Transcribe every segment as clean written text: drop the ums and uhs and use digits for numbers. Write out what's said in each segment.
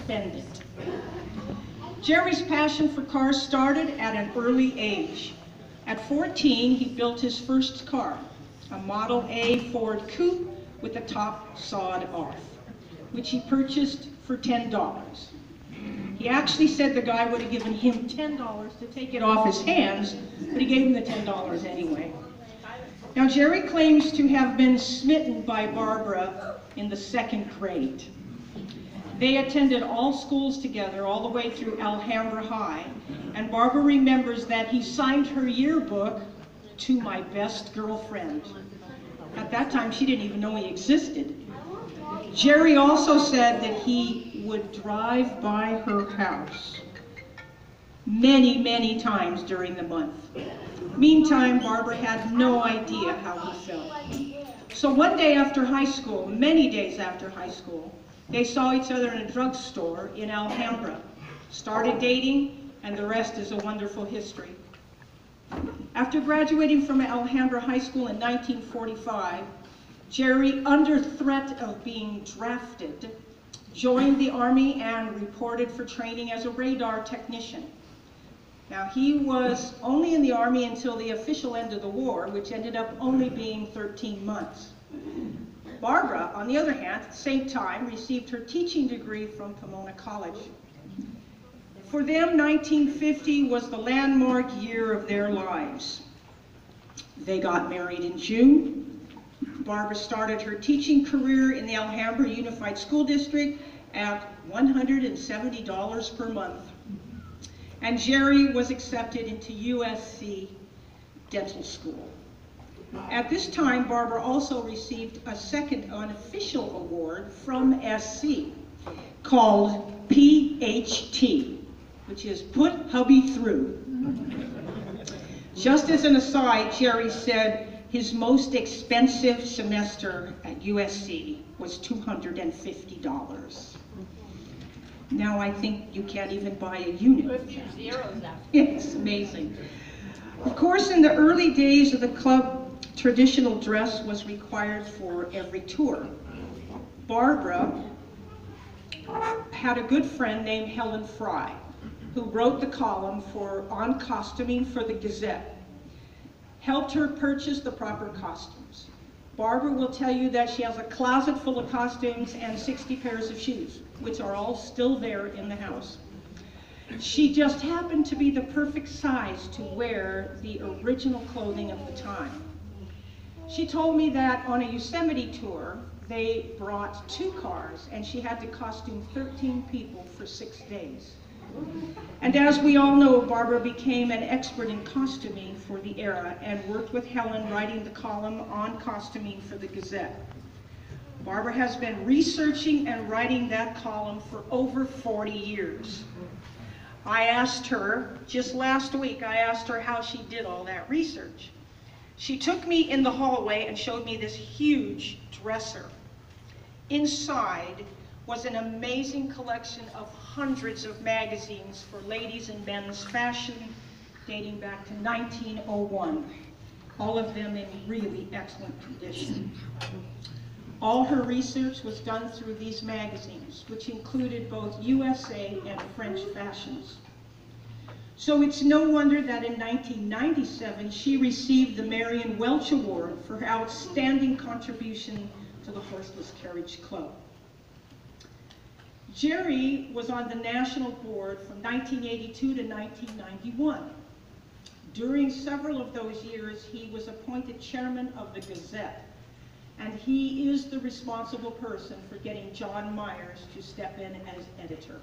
spend it. Jerry's passion for cars started at an early age. At 14, he built his first car, a Model A Ford Coupe with the top sawed off, which he purchased for $10. He actually said the guy would have given him $10 to take it off his hands, but he gave him the $10 anyway. Now, Jerry claims to have been smitten by Barbara in the 2nd grade. They attended all schools together, all the way through Alhambra High, and Barbara remembers that he signed her yearbook to my best girlfriend. At that time, she didn't even know he existed. Jerry also said that he would drive by her house many, many times during the month. Meantime, Barbara had no idea how he felt. So one day after high school, many days after high school, they saw each other in a drugstore in Alhambra, started dating, and the rest is a wonderful history. After graduating from Alhambra High School in 1945, Jerry, under threat of being drafted, joined the Army and reported for training as a radar technician. Now, he was only in the Army until the official end of the war, which ended up only being 13 months. Barbara, on the other hand, at the same time, received her teaching degree from Pomona College. For them, 1950 was the landmark year of their lives. They got married in June. Barbara started her teaching career in the Alhambra Unified School District at $170 per month. And Jerry was accepted into USC Dental School. At this time, Barbara also received a second unofficial award from SC called PHT, which is Put Hubby Through. Just as an aside, Jerry said his most expensive semester at USC was $250. Now I think you can't even buy a unit. Put a few zeros after. It's amazing. Of course, in the early days of the club, traditional dress was required for every tour. Barbara had a good friend named Helen Fry, who wrote the column on costuming for the Gazette, helped her purchase the proper costumes. Barbara will tell you that she has a closet full of costumes and 60 pairs of shoes, which are all still there in the house. She just happened to be the perfect size to wear the original clothing of the time. She told me that on a Yosemite tour, they brought 2 cars and she had to costume 13 people for 6 days. And as we all know, Barbara became an expert in costuming for the era and worked with Helen writing the column on costuming for the Gazette. Barbara has been researching and writing that column for over 40 years. I asked her, just last week, I asked her how she did all that research. She took me in the hallway and showed me this huge dresser. Inside was an amazing collection of hundreds of magazines for ladies and men's fashion dating back to 1901, all of them in really excellent condition. All her research was done through these magazines, which included both USA and French fashions. So it's no wonder that in 1997, she received the Marion Welch Award for her outstanding contribution to the Horseless Carriage Club. Jerry was on the national board from 1982 to 1991. During several of those years, he was appointed chairman of the Gazette, and he is the responsible person for getting John Myers to step in as editor.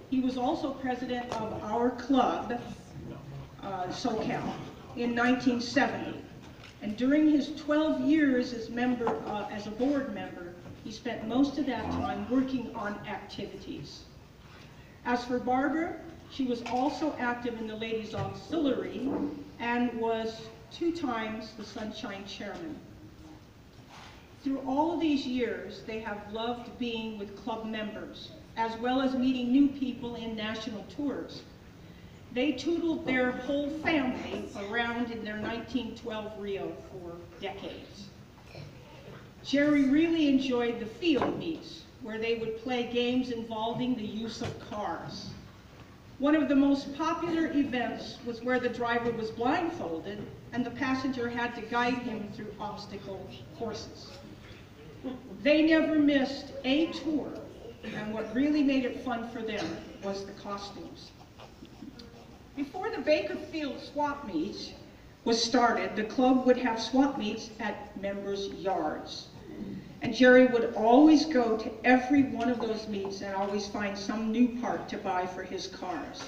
He was also president of our club, SoCal, in 1970. And during his 12 years as a board member, he spent most of that time working on activities. As for Barbara, she was also active in the Ladies Auxiliary and was 2 times the Sunshine Chairman. Through all of these years, they have loved being with club members, as well as meeting new people in national tours. They tootled their whole family around in their 1912 Rio for decades. Jerry really enjoyed the field meets, where they would play games involving the use of cars. One of the most popular events was where the driver was blindfolded and the passenger had to guide him through obstacle courses. They never missed a tour, and what really made it fun for them was the costumes. Before the Bakersfield swap meet was started, the club would have swap meets at members' yards. And Jerry would always go to every one of those meets and always find some new part to buy for his cars.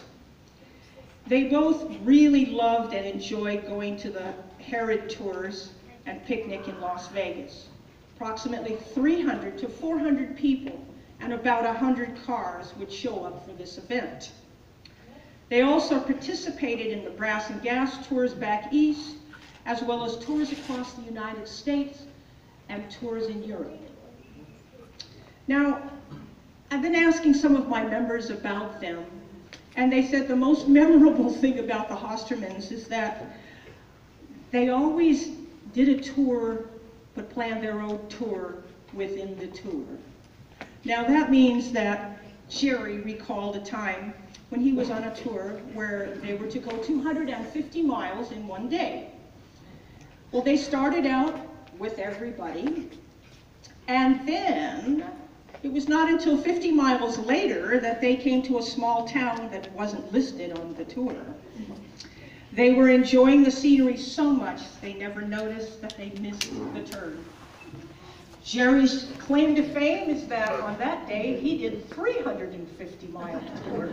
They both really loved and enjoyed going to the Herod tours and picnic in Las Vegas. Approximately 300 to 400 people and about 100 cars would show up for this event. They also participated in the brass and gas tours back east, as well as tours across the United States and tours in Europe. Now, I've been asking some of my members about them, and they said the most memorable thing about the Hostermans is that they always did a tour, but planned their own tour within the tour. Now that means that Jerry recalled a time when he was on a tour where they were to go 250 miles in one day. Well, they started out with everybody, and then it was not until 50 miles later that they came to a small town that wasn't listed on the tour. They were enjoying the scenery so much they never noticed that they missed the turn. Jerry's claim to fame is that on that day he did 350-mile tour.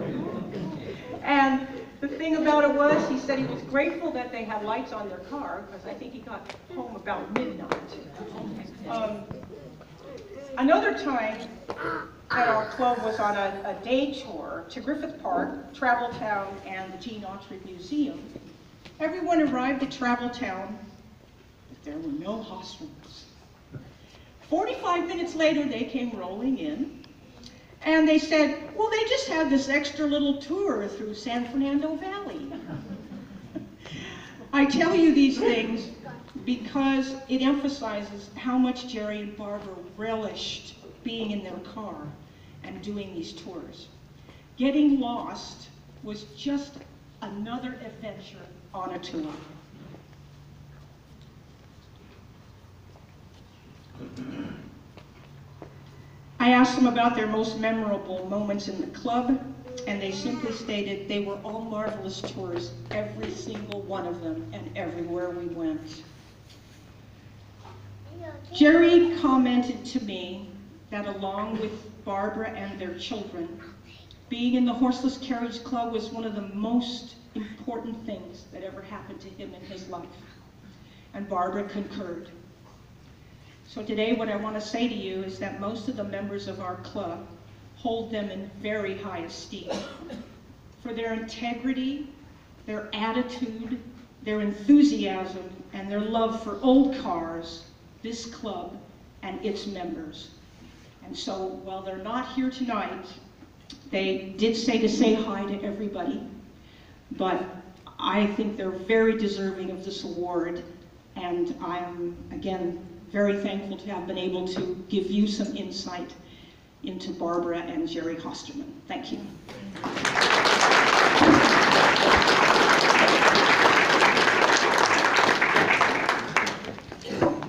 And the thing about it was, he said he was grateful that they had lights on their car, because I think he got home about midnight. Another time that our club was on a day tour to Griffith Park, Travel Town, and the Gene Autry Museum, everyone arrived at Travel Town, but there were no Hostermans. 45 minutes later, they came rolling in, and they said, well, they just had this extra little tour through San Fernando Valley. I tell you these things because it emphasizes how much Jerry and Barbara relished being in their car and doing these tours. Getting lost was just another adventure on a tour. I asked them about their most memorable moments in the club, and they simply stated they were all marvelous tours, every single one of them, and everywhere we went. Jerry commented to me that along with Barbara and their children, being in the Horseless Carriage Club was one of the most important things that ever happened to him in his life. And Barbara concurred. So today what I want to say to you is that most of the members of our club hold them in very high esteem for their integrity, their attitude, their enthusiasm, and their love for old cars, this club, and its members. And so while they're not here tonight, they did say to say hi to everybody, but I think they're very deserving of this award, and I'm, again, very thankful to have been able to give you some insight into Barbara and Jerry Hosterman. Thank you.